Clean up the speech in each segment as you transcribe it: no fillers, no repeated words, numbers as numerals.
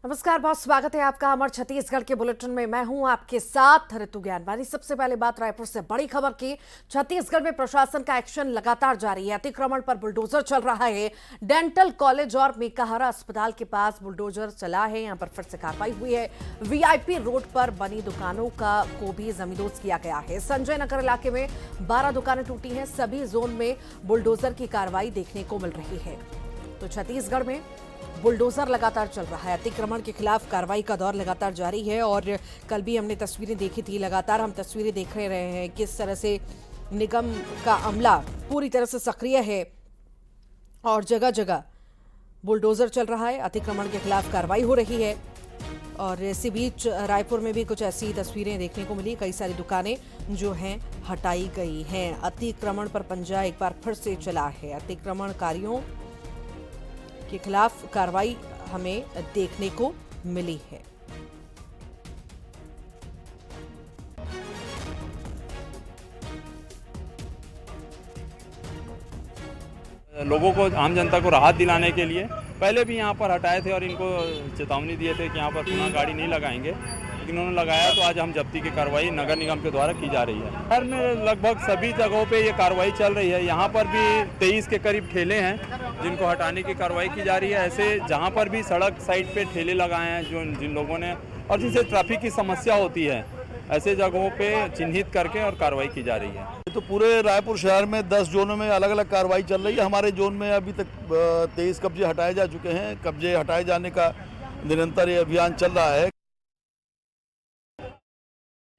नमस्कार, बहुत स्वागत है आपका अमर छत्तीसगढ़ के बुलेटिन में। मैं हूं आपके साथ ऋतु ज्ञानवानी। सबसे पहले बात रायपुर से बड़ी खबर की। छत्तीसगढ़ में प्रशासन का एक्शन लगातार जारी है। अतिक्रमण पर बुलडोजर चल रहा है। डेंटल कॉलेज और मेकाहारा अस्पताल के पास बुलडोजर चला है। यहां पर फिर से कार्रवाई हुई है। वीआईपी रोड पर बनी दुकानों को भी जमींदोज किया गया है। संजय नगर इलाके में 12 दुकानें टूटी हैं। सभी जोन में बुलडोजर की कार्रवाई देखने को मिल रही है। तो छत्तीसगढ़ में बुलडोजर लगातार चल रहा है। अतिक्रमण के खिलाफ कार्रवाई का दौर लगातार जारी है और कल भी हमने तस्वीरें देखी थी। लगातार हम तस्वीरें देख रहे हैं किस तरह से निगम का अमला पूरी तरह से सक्रिय है और जगह जगह बुलडोजर चल रहा है। अतिक्रमण के खिलाफ कार्रवाई हो रही है और इसी बीच रायपुर में भी कुछ ऐसी तस्वीरें देखने को मिली। कई सारी दुकानें जो हैं हटाई गई हैं। अतिक्रमण पर पंजा एक बार फिर से चला है। अतिक्रमणकारियों के खिलाफ कार्रवाई हमें देखने को मिली है। लोगों को, आम जनता को राहत दिलाने के लिए पहले भी यहाँ पर हटाए थे और इनको चेतावनी दिए थे कि यहाँ पर पुनः गाड़ी नहीं लगाएंगे, लेकिन उन्होंने लगाया। तो आज हम जब्ती की कार्रवाई नगर निगम के द्वारा की जा रही है। शहर में लगभग सभी जगहों पे ये कार्रवाई चल रही है। यहाँ पर भी 23 के करीब ठेले हैं जिनको हटाने की कार्रवाई की जा रही है। ऐसे जहाँ पर भी सड़क साइड पे ठेले लगाए हैं जिन लोगों ने और जिनसे ट्रैफिक की समस्या होती है, ऐसे जगहों पे चिन्हित करके और कार्रवाई की जा रही है। तो पूरे रायपुर शहर में 10 जोनों में अलग अलग कार्रवाई चल रही है। हमारे जोन में अभी तक 23 कब्जे हटाए जा चुके हैं। कब्जे हटाए जाने का निरंतर ये अभियान चल रहा है।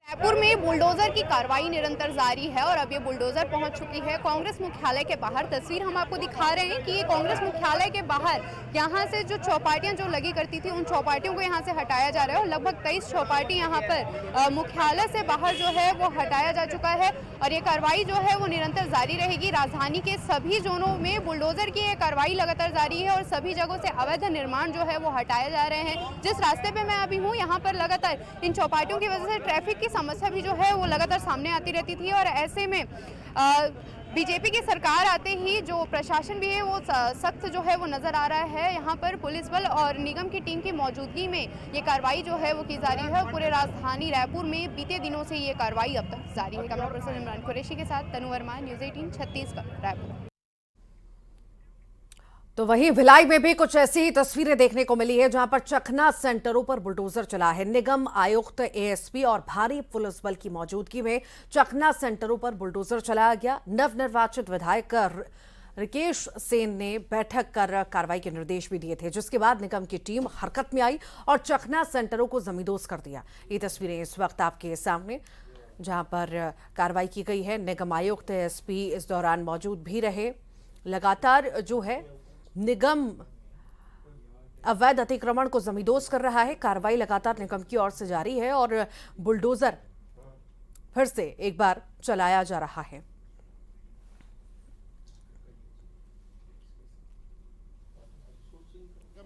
रायपुर में बुलडोजर की कार्रवाई निरंतर जारी है और अब ये बुलडोजर पहुंच चुकी है कांग्रेस मुख्यालय के बाहर। तस्वीर हम आपको दिखा रहे हैं कि ये कांग्रेस मुख्यालय के बाहर यहाँ से जो चौपाटियां जो लगी करती थी उन चौपाटियों को यहाँ से हटाया जा रहा है और लगभग 23 चौपाटी यहाँ पर मुख्यालय से बाहर जो है वो हटाया जा चुका है और ये कार्रवाई जो है वो निरंतर जारी रहेगी। राजधानी के सभी जोनों में बुलडोजर की ये कार्रवाई लगातार जारी है और सभी जगहों से अवैध निर्माण जो है वो हटाए जा रहे हैं। जिस रास्ते पे मैं अभी हूँ यहाँ पर लगातार इन चौपाटियों की वजह से ट्रैफिक की समस्या भी जो है वो लगातार सामने आती रहती थी और ऐसे में बीजेपी की सरकार आते ही जो प्रशासन भी है वो सख्त जो है वो नजर आ रहा है। यहाँ पर पुलिस बल और निगम की टीम की मौजूदगी में ये कार्रवाई जो है वो की जा रही है और पूरे राजधानी रायपुर में बीते दिनों से ये कार्रवाई अब तक जारी है। कैमरा पर्सन इमरान कुरैशी के साथ तनु वर्मा, न्यूज़ 18 छत्तीसगढ़, रायपुर। तो वहीं भिलाई में भी कुछ ऐसी ही तस्वीरें देखने को मिली है जहां पर चखना सेंटरों पर बुलडोजर चला है। निगम आयुक्त, एएसपी और भारी पुलिस बल की मौजूदगी में चखना सेंटरों पर बुलडोजर चलाया गया। नवनिर्वाचित विधायक रिकेश सेन ने बैठक कर कार्रवाई के निर्देश भी दिए थे, जिसके बाद निगम की टीम हरकत में आई और चखना सेंटरों को जमींदोज कर दिया। ये तस्वीरें इस वक्त आपके सामने जहां पर कार्रवाई की गई है। निगम आयुक्त, एएसपी इस दौरान मौजूद भी रहे। लगातार जो है निगम अवैध अतिक्रमण को जमींदोज कर रहा है। कार्रवाई लगातार निगम की ओर से जारी है और बुलडोजर फिर से एक बार चलाया जा रहा है।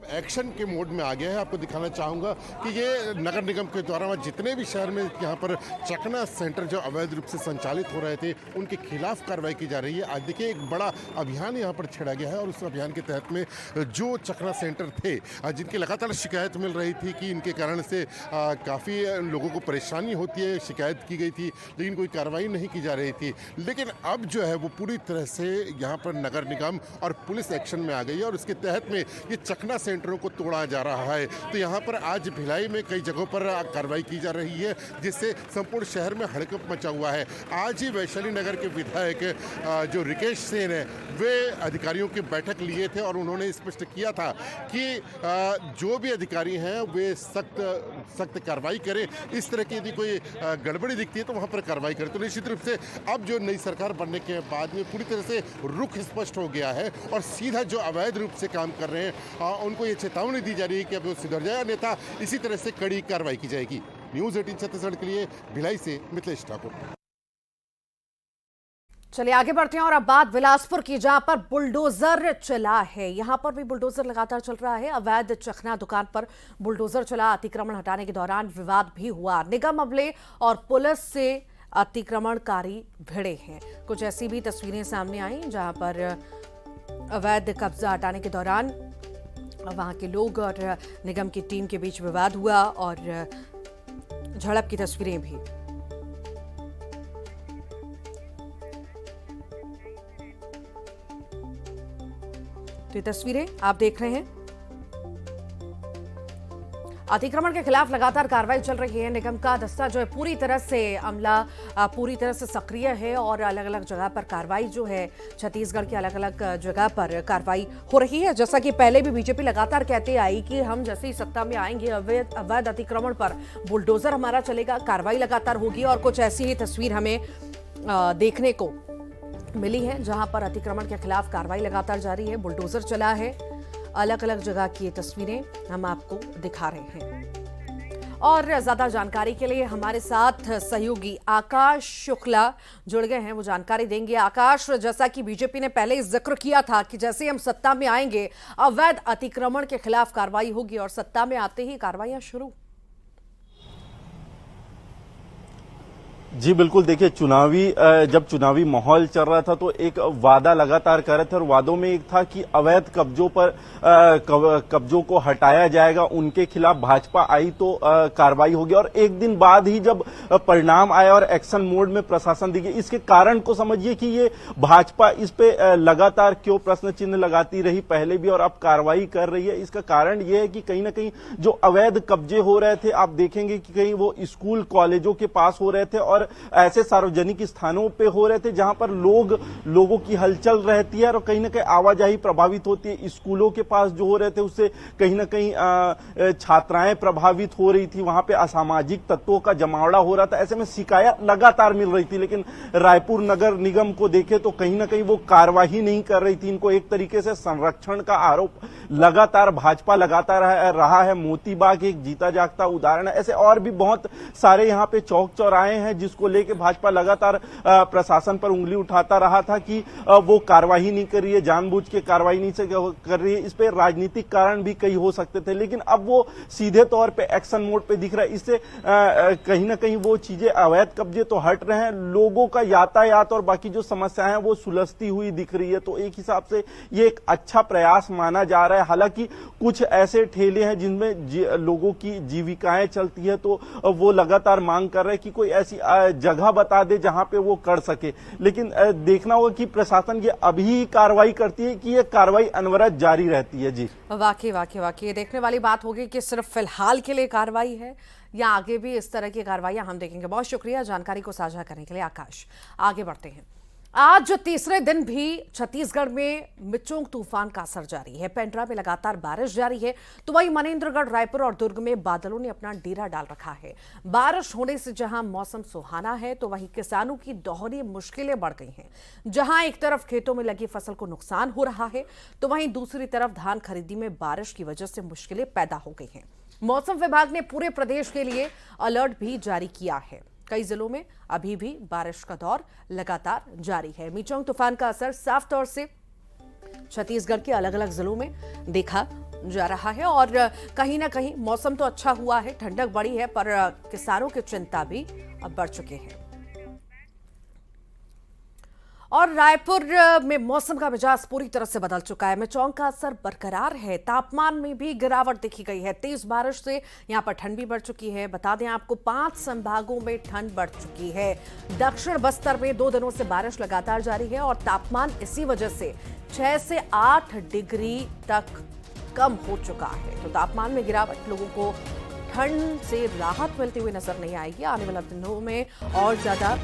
एक्शन के मोड में आ गया है। आपको दिखाना चाहूँगा कि ये नगर निगम के द्वारा जितने भी शहर में यहाँ पर चखना सेंटर जो अवैध रूप से संचालित हो रहे थे उनके खिलाफ कार्रवाई की जा रही है। आज देखिए एक बड़ा अभियान यहाँ पर छेड़ा गया है और उस अभियान के तहत में जो चखना सेंटर थे जिनकी लगातार शिकायत मिल रही थी कि इनके कारण से काफ़ी लोगों को परेशानी होती है, शिकायत की गई थी लेकिन कोई कार्रवाई नहीं की जा रही थी। लेकिन अब जो है वो पूरी तरह से यहाँ पर नगर निगम और पुलिस एक्शन में आ गई है और उसके तहत में ये चखना सेंटरों को तोड़ा जा रहा है। तो यहाँ पर आज भिलाई में कई जगहों पर कार्रवाई की जा रही है जिससे संपूर्ण शहर में हड़कंप मचा हुआ है। आज ही वैशाली नगर के विधायक जो रिकेश सेन है वे अधिकारियों की बैठक लिए थे और उन्होंने स्पष्ट किया था कि जो भी अधिकारी हैं वे सख्त कार्रवाई करें। इस तरह की यदि कोई गड़बड़ी दिखती है तो वहाँ पर कार्रवाई करें। तो निश्चित रूप से अब जो नई सरकार बनने के बाद में पूरी तरह से रुख स्पष्ट हो गया है और सीधा जो अवैध रूप से काम कर रहे हैं उनको ये चेतावनी दी जा रही है कि अब वो सुधर जाए, अन्यथा इसी तरह से कड़ी कार्रवाई की जाएगी। न्यूज़ 18 छत्तीसगढ़ के लिए भिलाई से मिथिलेश ठाकुर। चलिए आगे बढ़ते हैं और अब बात बिलासपुर की, जहां पर बुलडोजर चला है। यहां पर भी बुलडोजर लगातार चल रहा है। अवैध चखना दुकान पर बुलडोजर चला। अतिक्रमण हटाने के दौरान विवाद भी हुआ। निगम अमले और पुलिस से अतिक्रमणकारी भिड़े हैं। कुछ ऐसी भी तस्वीरें सामने आई जहां पर अवैध कब्जा हटाने के दौरान वहां के लोग और निगम की टीम के बीच विवाद हुआ और झड़प की तस्वीरें भी। तो ये तस्वीरें आप देख रहे हैं। अतिक्रमण के खिलाफ लगातार कार्रवाई चल रही है। निगम का दस्ता जो है पूरी तरह से अमला पूरी तरह से सक्रिय है और अलग अलग जगह पर कार्रवाई जो है छत्तीसगढ़ की अलग अलग जगह पर कार्रवाई हो रही है। जैसा कि पहले भी बीजेपी लगातार कहते आई कि हम जैसे ही सत्ता में आएंगे अवैध अतिक्रमण पर बुलडोजर हमारा चलेगा, कार्रवाई लगातार होगी। और कुछ ऐसी ही तस्वीर हमें देखने को मिली है जहां पर अतिक्रमण के खिलाफ कार्रवाई लगातार जारी है, बुलडोजर चला है। अलग अलग जगह की ये तस्वीरें हम आपको दिखा रहे हैं। और ज्यादा जानकारी के लिए हमारे साथ सहयोगी आकाश शुक्ला जुड़ गए हैं, वो जानकारी देंगे। आकाश, जैसा कि बीजेपी ने पहले ही जिक्र किया था कि जैसे ही हम सत्ता में आएंगे अवैध अतिक्रमण के खिलाफ कार्रवाई होगी और सत्ता में आते ही कार्रवाइयां शुरू। जी बिल्कुल, देखिए जब चुनावी माहौल चल रहा था तो एक वादा लगातार कर रहे थे और वादों में एक था कि अवैध कब्जों को हटाया जाएगा, उनके खिलाफ भाजपा आई तो कार्रवाई होगी। और एक दिन बाद ही जब परिणाम आया और एक्शन मोड में प्रशासन दिखे, इसके कारण को समझिए कि ये भाजपा इस पे लगातार क्यों प्रश्न चिन्ह लगाती रही पहले भी और अब कार्रवाई कर रही है। इसका कारण ये है कि कहीं ना कहीं जो अवैध कब्जे हो रहे थे, आप देखेंगे कि कहीं वो स्कूल कॉलेजों के पास हो रहे थे और ऐसे सार्वजनिक स्थानों पे हो रहे थे जहां पर लोगों की हलचल रहती है और कहीं ना कहीं आवाजाही प्रभावित होती है। स्कूलों के पास जो हो रहे थे उससे कहीं ना कहीं छात्राएं प्रभावित हो रही थी, वहां पे असामाजिक तत्वों का जमावड़ा हो रहा था। ऐसे में शिकायत लगातार मिल रही थी, लेकिन रायपुर नगर निगम को देखे तो कहीं ना कहीं वो कार्रवाई नहीं कर रही थी। इनको एक तरीके से संरक्षण का आरोप लगातार भाजपा लगातार रहा है। मोतीबाग एक जीता जागता उदाहरण है। ऐसे और भी बहुत सारे यहाँ पे चौक चौराहे हैं जिसको लेके भाजपा लगातार प्रशासन पर उंगली उठाता रहा था कि वो कार्रवाई नहीं कर रही है, जानबूझ के कार्रवाई नहीं कर रही है। इस पे राजनीतिक कारण भी कई हो सकते थे, लेकिन अब वो सीधे तौर पे एक्शन मोड पे दिख रहा है। इससे कहीं ना कहीं वो चीजें अवैध कब्जे तो हट रहे हैं, लोगों का यातायात और बाकी जो समस्याएं हैं वो सुलझती हुई दिख रही है। तो एक हिसाब से ये एक अच्छा प्रयास माना जा रहा है। हालांकि कुछ ऐसे ठेले हैं जिनमें लोगों की जीविकाएं चलती है, तो वो लगातार मांग कर रहे हैं कि कोई ऐसी जगह बता दे जहां पे वो कर सके। लेकिन देखना होगा कि प्रशासन ये अभी कार्रवाई करती है कि ये कार्रवाई अनवरत जारी रहती है। जी वाकई ये देखने वाली बात होगी कि सिर्फ फिलहाल के लिए कार्रवाई है या आगे भी इस तरह की कार्रवाइयां हम देखेंगे। बहुत शुक्रिया जानकारी को साझा करने के लिए आकाश। आगे बढ़ते हैं। आज तीसरे दिन भी छत्तीसगढ़ में मिचोंग तूफान का असर जारी है। पेंड्रा में लगातार बारिश जारी है, तो वहीं मनेन्द्रगढ़, रायपुर और दुर्ग में बादलों ने अपना डेरा डाल रखा है। बारिश होने से जहां मौसम सुहाना है, तो वहीं किसानों की दोहरी मुश्किलें बढ़ गई हैं। जहां एक तरफ खेतों में लगी फसल को नुकसान हो रहा है, तो वहीं दूसरी तरफ धान खरीदी में बारिश की वजह से मुश्किलें पैदा हो गई हैं। मौसम विभाग ने पूरे प्रदेश के लिए अलर्ट भी जारी किया है। कई जिलों में अभी भी बारिश का दौर लगातार जारी है। मिचोंग तूफान का असर साफ तौर से छत्तीसगढ़ के अलग अलग जिलों में देखा जा रहा है और कहीं ना कहीं मौसम तो अच्छा हुआ है, ठंडक बढ़ी है, पर किसानों की चिंता भी अब बढ़ चुकी है। और रायपुर में मौसम का मिजाज पूरी तरह से बदल चुका है। मिचोंग का असर बरकरार है, तापमान में भी गिरावट देखी गई है। तेज बारिश से यहां पर ठंड भी बढ़ चुकी है। बता दें आपको 5 संभागों में ठंड बढ़ चुकी है। दक्षिण बस्तर में 2 दिनों से बारिश लगातार जारी है और तापमान इसी वजह से 6 से 8 डिग्री तक कम हो चुका है। तो तापमान में गिरावट, लोगों को ठंड से राहत मिलती हुई नजर नहीं आएगी। आने वाले दिनों में और ज्यादा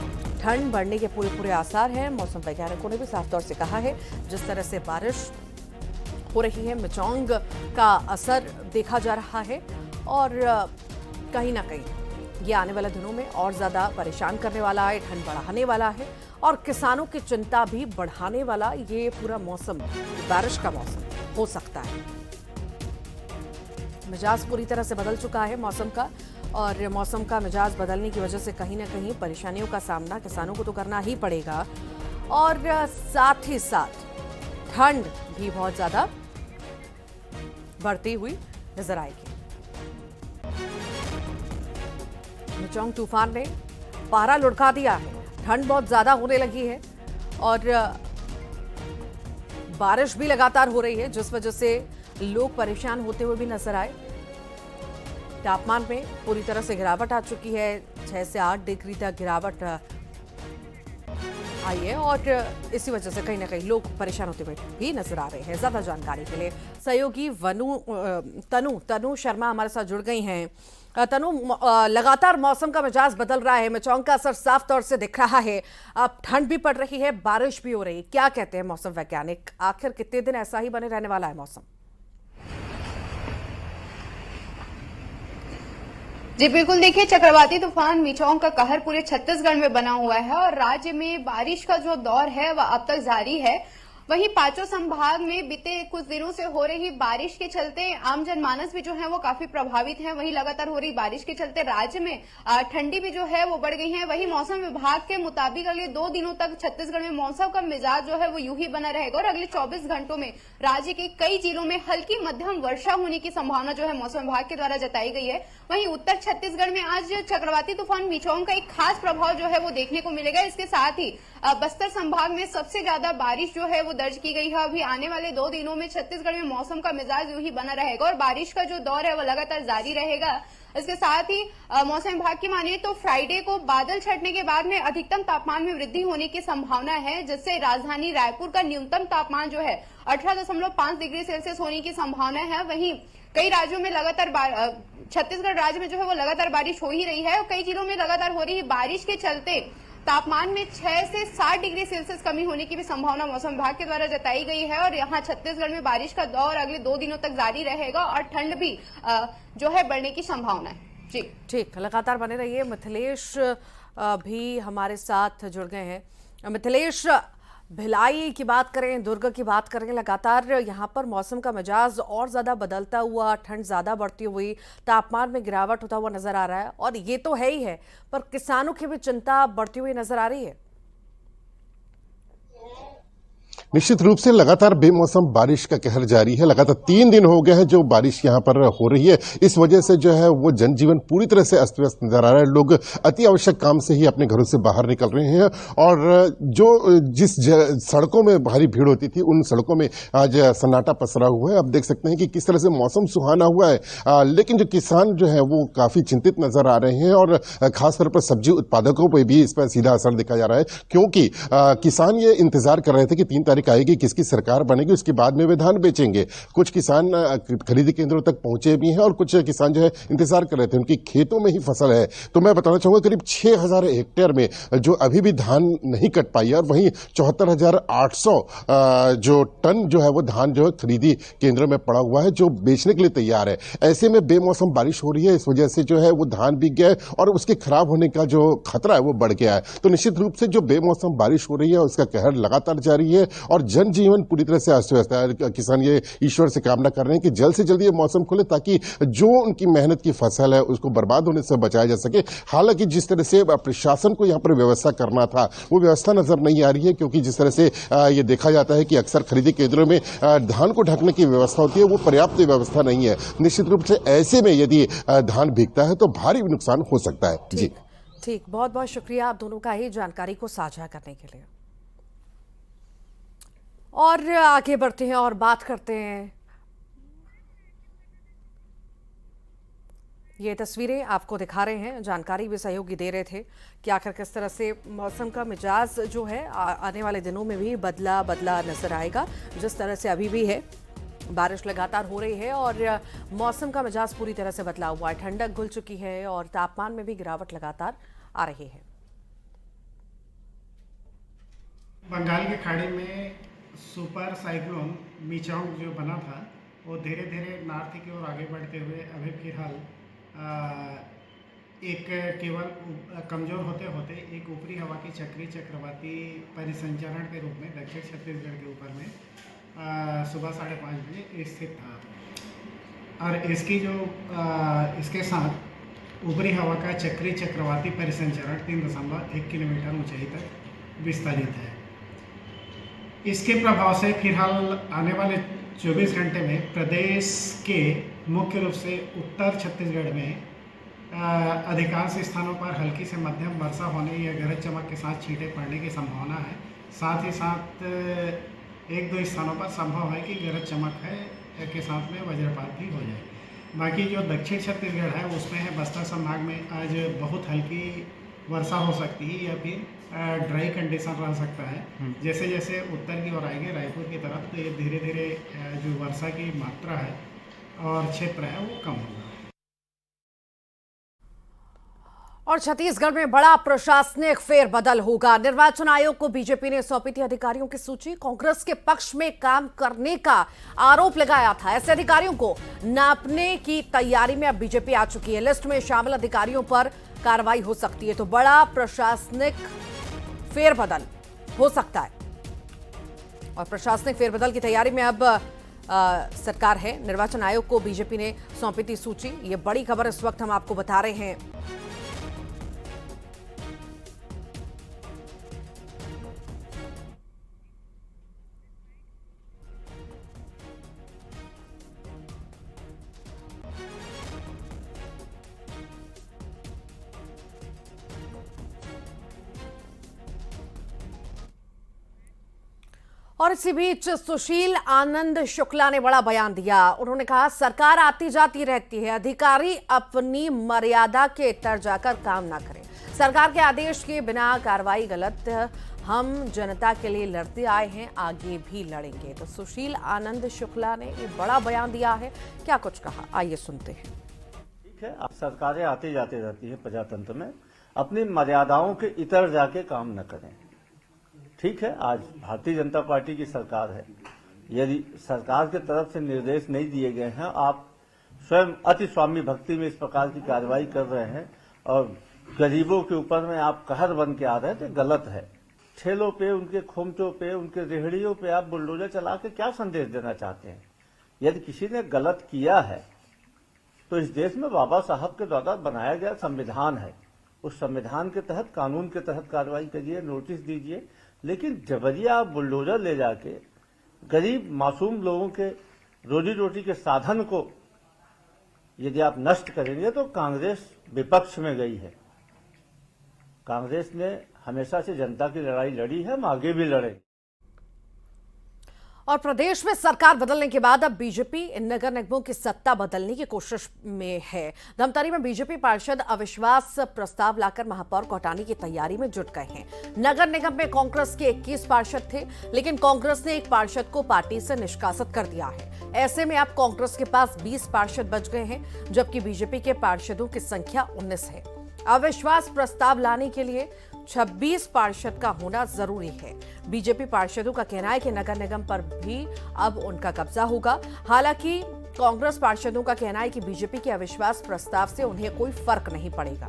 ठंड बढ़ने के पूरे आसार हैं। मौसम वैज्ञानिकों ने भी साफ तौर से कहा है, जिस तरह से बारिश हो रही है, मिचोंग का असर देखा जा रहा है और कहीं ना कहीं ये आने वाले दिनों में और ज्यादा परेशान करने वाला है, ठंड बढ़ाने वाला है और किसानों की चिंता भी बढ़ाने वाला ये पूरा मौसम, बारिश का मौसम हो सकता है। मिजाज पूरी तरह से बदल चुका है मौसम का और मौसम का मिजाज बदलने की वजह से कहीं ना कहीं परेशानियों का सामना किसानों को तो करना ही पड़ेगा और साथ ही साथ ठंड भी बहुत ज्यादा बढ़ती हुई नजर आएगी। मिचोंग तूफान ने पारा लुढ़का दिया है, ठंड बहुत ज्यादा होने लगी है और बारिश भी लगातार हो रही है, जिस वजह से लोग परेशान होते हुए भी नजर आए। तापमान में पूरी तरह से गिरावट आ चुकी है, 6 से 8 डिग्री तक गिरावट आई है और इसी वजह से कहीं ना कहीं लोग परेशान होते हुए भी नजर आ रहे हैं। ज्यादा जानकारी के लिए सहयोगी तनु शर्मा हमारे साथ जुड़ गई हैं। तनु, लगातार मौसम का मिजाज बदल रहा है, मचौंग का असर साफ तौर से दिख रहा है। अब ठंड भी पड़ रही है, बारिश भी हो रही है, क्या कहते हैं मौसम वैज्ञानिक, आखिर कितने दिन ऐसा ही बने रहने वाला है मौसम? जी बिल्कुल, देखिए चक्रवाती तूफान मिचौंग का कहर पूरे छत्तीसगढ़ में बना हुआ है और राज्य में बारिश का जो दौर है वह अब तक जारी है। वहीं पांचों संभाग में बीते कुछ दिनों से हो रही बारिश के चलते आम जनमानस भी जो है वो काफी प्रभावित है। वहीं लगातार हो रही बारिश के चलते राज्य में ठंडी भी जो है वो बढ़ गई है। वहीं मौसम विभाग के मुताबिक अगले 2 दिनों तक छत्तीसगढ़ में मौसम का मिजाज जो है वो यूं ही बना रहेगा और अगले 24 घंटों में राज्य के कई जिलों में हल्की मध्यम वर्षा होने की संभावना जो है मौसम विभाग के द्वारा जताई गई है। वहीं उत्तर छत्तीसगढ़ में आज चक्रवाती तूफान मिचौंग का एक खास प्रभाव जो है वो देखने को मिलेगा। इसके साथ ही बस्तर संभाग में सबसे ज्यादा बारिश जो है वो दर्ज की गई है। अभी आने वाले 2 दिनों में छत्तीसगढ़ में मौसम का मिजाज यूं ही बना रहेगा और बारिश का जो दौर है वो लगातार जारी रहेगा। इसके साथ ही मौसम विभाग की माने तो फ्राइडे को बादल छटने के बाद में अधिकतम तापमान में वृद्धि होने की संभावना है, जिससे राजधानी रायपुर का न्यूनतम तापमान जो है 18.5 डिग्री सेल्सियस होने की संभावना है। वहीं कई राज्यों में लगातार छत्तीसगढ़ राज्य में जो है वो लगातार बारिश हो ही रही है और कई जिलों में लगातार हो रही बारिश के चलते तापमान में 6 से 7 डिग्री सेल्सियस कमी होने की भी संभावना मौसम विभाग के द्वारा जताई गई है। और यहाँ छत्तीसगढ़ में बारिश का दौर अगले 2 दिनों तक जारी रहेगा और ठंड भी जो है बढ़ने की संभावना है। जी ठीक, लगातार बने रहिए। मिथिलेश भी हमारे साथ जुड़ गए हैं। मिथिलेश, भिलाई की बात करें, दुर्ग की बात करें, लगातार यहाँ पर मौसम का मिजाज और ज़्यादा बदलता हुआ, ठंड ज़्यादा बढ़ती हुई, तापमान में गिरावट होता हुआ नज़र आ रहा है और ये तो है ही है, पर किसानों की भी चिंता बढ़ती हुई नज़र आ रही है। निश्चित रूप से लगातार बेमौसम बारिश का कहर जारी है। लगातार 3 दिन हो गए हैं जो बारिश यहाँ पर हो रही है। इस वजह से जो है वो जनजीवन पूरी तरह से अस्त व्यस्त नजर आ रहा है। लोग अति आवश्यक काम से ही अपने घरों से बाहर निकल रहे हैं और जो जिस सड़कों में भारी भीड़ होती थी उन सड़कों में आज सन्नाटा पसरा हुआ है। अब देख सकते हैं कि किस तरह से मौसम सुहाना हुआ है, लेकिन जो किसान जो है वो काफी चिंतित नजर आ रहे हैं और खासतौर पर सब्जी उत्पादकों पर भी इस पर सीधा असर देखा जा रहा है, क्योंकि किसान ये इंतजार कर रहे थे कि 3 तारीख आएगी, किसकी सरकार बनेगी, उसके बाद में वे धान बेचेंगे। कुछ किसान खरीदी केंद्रों तक पहुंचे भी हैं और कुछ किसान जो है इंतजार कर रहे थे, उनकी खेतों में ही फसल है। तो मैं बताना चाहूंगा करीब 6000 हेक्टेयर में जो अभी भी धान नहीं कट पाई है और वहीं 74,800 जो टन जो है वो धान जो है खरीदी केंद्रों में पड़ा हुआ है जो बेचने के लिए तैयार है। ऐसे में बेमौसम बारिश हो रही है, इस वजह से जो है वो धान बिक गया है और उसके खराब होने का जो खतरा है वो बढ़ गया है। तो निश्चित रूप से जो बेमौसम बारिश हो रही है उसका कहर लगातार जारी है और जनजीवन पूरी तरह से अस्त व्यस्त है। किसान ये ईश्वर से कामना कर रहे हैं कि जल्द से जल्द ये मौसम खुले ताकि जो उनकी मेहनत की फसल है उसको बर्बाद होने से बचाया जा सके। हालांकि जिस तरह से प्रशासन को यहाँ पर व्यवस्था करना था वो व्यवस्था नजर नहीं आ रही है, क्योंकि जिस तरह से ये देखा जाता है कि अक्सर खरीदी केंद्रों में धान को ढकने की व्यवस्था होती है वो पर्याप्त व्यवस्था नहीं है। निश्चित रूप से ऐसे में यदि धान भीगता है तो भारी नुकसान हो सकता है। जी ठीक, बहुत बहुत शुक्रिया आप दोनों का ही जानकारी को साझा करने के लिए। और आगे बढ़ते हैं और बात करते हैं। ये तस्वीरें आपको दिखा रहे हैं, जानकारी भी सहयोगी दे रहे थे कि आखिर किस तरह से मौसम का मिजाज जो है आने वाले दिनों में भी बदला नजर आएगा। जिस तरह से अभी भी है, बारिश लगातार हो रही है और मौसम का मिजाज पूरी तरह से बदला हुआ है, ठंडक घुल चुकी है और तापमान में भी गिरावट लगातार आ रही है। बंगाल की खाड़ी में सुपर साइक्लोन मिचौंग जो बना था वो धीरे धीरे नॉर्थ की ओर आगे बढ़ते हुए अभी फिलहाल एक केवल कमज़ोर होते होते एक ऊपरी हवा की चक्री चक्रवाती परिसंचरण के रूप में दक्षिण छत्तीसगढ़ के ऊपर में सुबह 5:30 बजे स्थित था और इसकी जो इसके साथ ऊपरी हवा का चक्री चक्रवाती परिसंचरण 3.1 किलोमीटर ऊंचाई तक विस्तारित है। इसके प्रभाव से फिलहाल आने वाले 24 घंटे में प्रदेश के मुख्य रूप से उत्तर छत्तीसगढ़ में अधिकांश स्थानों पर हल्की से मध्यम वर्षा होने या गरज चमक के साथ छींटे पड़ने की संभावना है। साथ ही साथ 1-2 स्थानों पर संभव है कि गरज चमक है के साथ में वज्रपात भी हो जाए। बाकी जो दक्षिण छत्तीसगढ़ है उसमें है बस्तर संभाग में आज बहुत हल्की वर्षा हो सकती है या फिर ड्राई कंडीशन रह सकता है। जैसे जैसे उत्तर की ओर आएंगे रायपुर की तरफ तो ये धीरे धीरे जो वर्षा की मात्रा है और क्षेत्र है वो कम होगा। और छत्तीसगढ़ में बड़ा प्रशासनिक फेरबदल होगा। निर्वाचन आयोग को बीजेपी ने सौंपी थी अधिकारियों की सूची। कांग्रेस के पक्ष में काम करने का आरोप लगाया था। ऐसे अधिकारियों को नापने की तैयारी में अब बीजेपी आ चुकी है। लिस्ट में शामिल अधिकारियों पर कार्रवाई हो सकती है। तो बड़ा प्रशासनिक फेरबदल हो सकता है और प्रशासनिक फेरबदल की तैयारी में अब सरकार है। निर्वाचन आयोग को बीजेपी ने सौंपी थी सूची। ये बड़ी खबर इस वक्त हम आपको बता रहे हैं। और इसी बीच सुशील आनंद शुक्ला ने बड़ा बयान दिया। उन्होंने कहा सरकार आती जाती रहती है, अधिकारी अपनी मर्यादा के इतर जाकर काम ना करें। सरकार के आदेश के बिना कार्रवाई गलत। हम जनता के लिए लड़ते आए हैं, आगे भी लड़ेंगे। तो सुशील आनंद शुक्ला ने ये बड़ा बयान दिया है। क्या कुछ कहा, आइए सुनते हैं। ठीक है, अब सरकारें आती जाती रहती है प्रजातंत्र में, अपनी मर्यादाओं के इतर जाके काम न करें। ठीक है, आज भारतीय जनता पार्टी की सरकार है। यदि सरकार की तरफ से निर्देश नहीं दिए गए हैं, आप स्वयं अति स्वामी भक्ति में इस प्रकार की कार्रवाई कर रहे हैं और गरीबों के ऊपर में आप कहर बन के आ रहे हैं, तो गलत है। ठेलों पे, उनके खोमचों पे, उनके रेहड़ियों पे आप बुलडोजर चला के क्या संदेश देना चाहते हैं? यदि किसी ने गलत किया है तो इस देश में बाबा साहब के द्वारा बनाया गया संविधान है, उस संविधान के तहत, कानून के तहत कार्रवाई करिए, नोटिस दीजिए। लेकिन जबरिया आप बुलडोजर ले जाके गरीब मासूम लोगों के रोजी रोटी के साधन को यदि आप नष्ट करेंगे तो कांग्रेस विपक्ष में गई है। कांग्रेस ने हमेशा से जनता की लड़ाई लड़ी है, हम आगे भी लड़ेंगे। और प्रदेश में सरकार बदलने के बाद अब बीजेपी इन नगर निगमों की सत्ता बदलने की कोशिश में है। धमतरी में बीजेपी पार्षद अविश्वास प्रस्ताव लाकर महापौर को हटाने की तैयारी में जुट गए हैं। नगर निगम में कांग्रेस के 21 पार्षद थे, लेकिन कांग्रेस ने एक पार्षद को पार्टी से निष्कासित कर दिया है। ऐसे में अब कांग्रेस के पास 20 पार्षद बच गए हैं, जबकि बीजेपी के पार्षदों की संख्या 19 है। अविश्वास प्रस्ताव लाने के लिए 26 पार्षद का होना जरूरी है। बीजेपी पार्षदों का कहना है कि नगर निगम पर भी अब उनका कब्जा होगा। हालांकि कांग्रेस पार्षदों का कहना है कि बीजेपी के अविश्वास प्रस्ताव से उन्हें कोई फर्क नहीं पड़ेगा।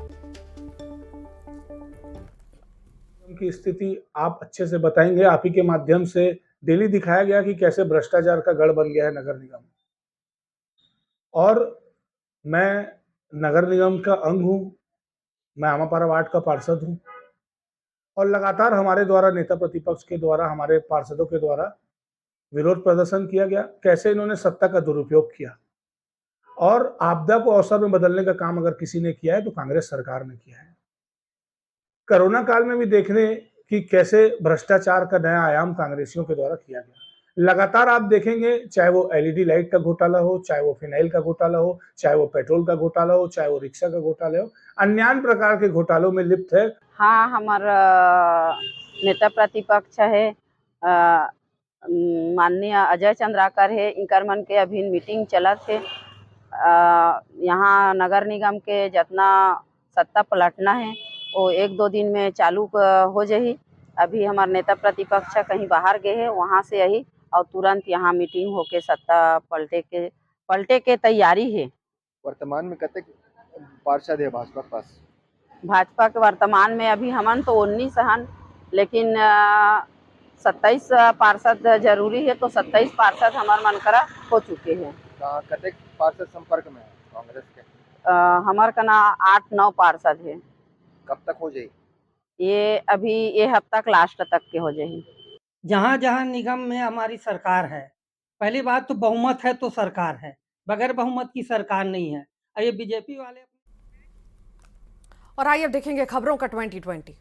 की स्थिति आप अच्छे से बताएंगे। आप ही के माध्यम से डेली दिखाया गया कि कैसे भ्रष्टाचार का गढ़ बन गया है नगर निगम, और मैं नगर निगम का अंग हूं। मैं आमापारा वार्ड का पार्षद हूं और लगातार हमारे द्वारा, नेता प्रतिपक्ष के द्वारा, हमारे पार्षदों के द्वारा विरोध प्रदर्शन किया गया। कैसे इन्होंने सत्ता का दुरुपयोग किया और आपदा को अवसर में बदलने का काम अगर किसी ने किया है तो कांग्रेस सरकार ने किया है। कोरोना काल में भी देखने कि कैसे भ्रष्टाचार का नया आयाम कांग्रेसियों के द्वारा किया गया। लगातार आप देखेंगे, चाहे वो एलईडी लाइट का घोटाला हो, चाहे वो फिनाइल का घोटाला हो, चाहे वो पेट्रोल का घोटाला हो, चाहे वो रिक्शा का घोटाला हो, अन्य प्रकार के घोटालों में लिप्त है। हाँ, हमारा नेता प्रतिपक्ष है माननीय अजय चंद्राकर है। इनकर मन के अभी मीटिंग चलत है। यहाँ नगर निगम के जितना सत्ता पलटना है वो 1-2 दिन में चालू हो जाही। अभी हमारे नेता प्रतिपक्ष कहीं बाहर गए हैं, वहाँ से यही और तुरंत यहाँ मीटिंग होके सत्ता पलटे के तैयारी है। वर्तमान में कितने पार्षद है भाजपा के पास? भाजपा के वर्तमान में अभी हमन तो 19 हन, लेकिन 27 पार्षद जरूरी है, तो 27 पार्षद हमारे मन करा हो चुके हैं। कितने पार्षद संपर्क में है कांग्रेस के? हमारे कना 8-9 पार्षद है। कब तक हो जाए? ये अभी ये हफ्ता लास्ट तक के हो जाए। जहाँ जहाँ निगम में हमारी सरकार है, पहली बात तो बहुमत है तो सरकार है, बगैर बहुमत की सरकार नहीं है। और ये बीजेपी वाले। और आइए अब देखेंगे खबरों का 2020।